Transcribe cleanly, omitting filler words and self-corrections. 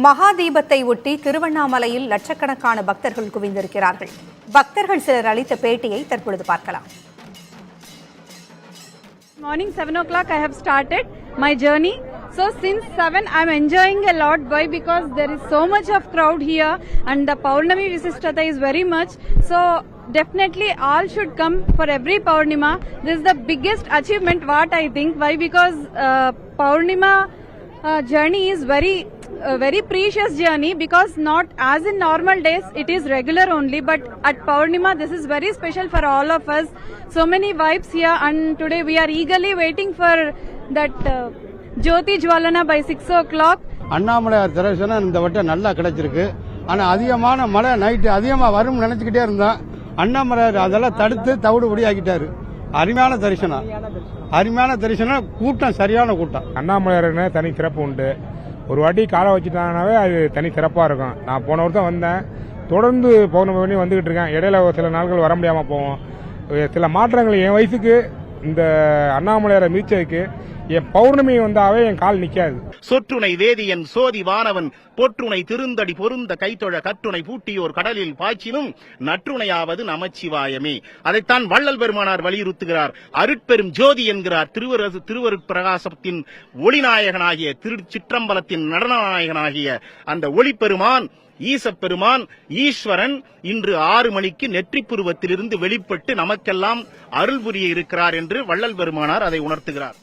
மகாதீபத்தை ஒட்டி திருவண்ணாமலையில் லட்சக்கணக்கான பக்தர்கள் குவிந்திருக்கிறார்கள். பக்தர்கள் சிலர் அளித்த பேட்டியை தற்பொழுது பார்க்கலாம். Morning 7 o'clock I have started my journey. So since 7 I am enjoying a lot. Why? Because there is so much of crowd here and the Paurnami Visishtata is very much. So definitely all should come for every Paurnima. This is the biggest achievement what I think. Why? Because Paurnima journey is very precious journey, because not as in normal days it is regular only, but at Paurnima this is very special for all of us. So many vibes here, and today we are eagerly waiting for that Jyoti Jwalana by 6 o'clock. Annamalaiyar தரிசனம் இந்த வட்டம் நல்லா கிடைச்சிருக்கு. ஆனா அதிகமான மழை night அதிகமா வரும் நினைச்சுக்கிட்டே இருந்தோம். அண்ணாமலையார் அதெல்லாம் தடுத்து தவிடுபடி ஆக்கிட்டாரு. அருமையான தரிசனம், கூட்டம் சரியான கூட்டம். அண்ணாமலையார்னு தனி சிறப்பு உண்டு. ஒரு வாட்டி காலை வச்சுட்டாங்கனாவே அது தனி சிறப்பாக இருக்கும். நான் போன வருஷம் வந்தேன், தொடர்ந்து பௌர்ணமி பண்ணி வந்துகிட்டு இருக்கேன். இடையில சில நாட்கள் வர முடியாமல் போவோம். சில மாற்றங்கள் என் வயசுக்கு இந்த அண்ணாமலையாரை மிதிச்சதுக்கு என் பௌர்ணமி வந்தாவே என் கால் நிக்காது. சொற்றுணை வேதியன் சோதி வானவன் பொற்றுணை திருந்தடி பொருந்த கைத்தொழ கற்றுணை பூட்டியோர் கடலில் பாய்ச்சினும் நற்றுணையாவது நமச்சிவாயமே. அதைத்தான் வள்ளல் பெருமானார் வலியுறுத்துகிறார். அருட்பெரும் ஜோதி என்கிறார். திருவருட்பிரகாசத்தின் ஒளிநாயகனாகிய திருச்சிற்றம்பலத்தின் நடனநாயகனாகிய அந்த ஒளிப்பெருமான் ஈசப்பெருமான் ஈஸ்வரன் இன்று 6 மணிக்கு நெற்றிப்புருவத்திலிருந்து வெளிப்பட்டு நமக்கெல்லாம் அருள் புரிய இருக்கிறார் என்று வள்ளல் பெருமானார் அதை உணர்த்துகிறார்.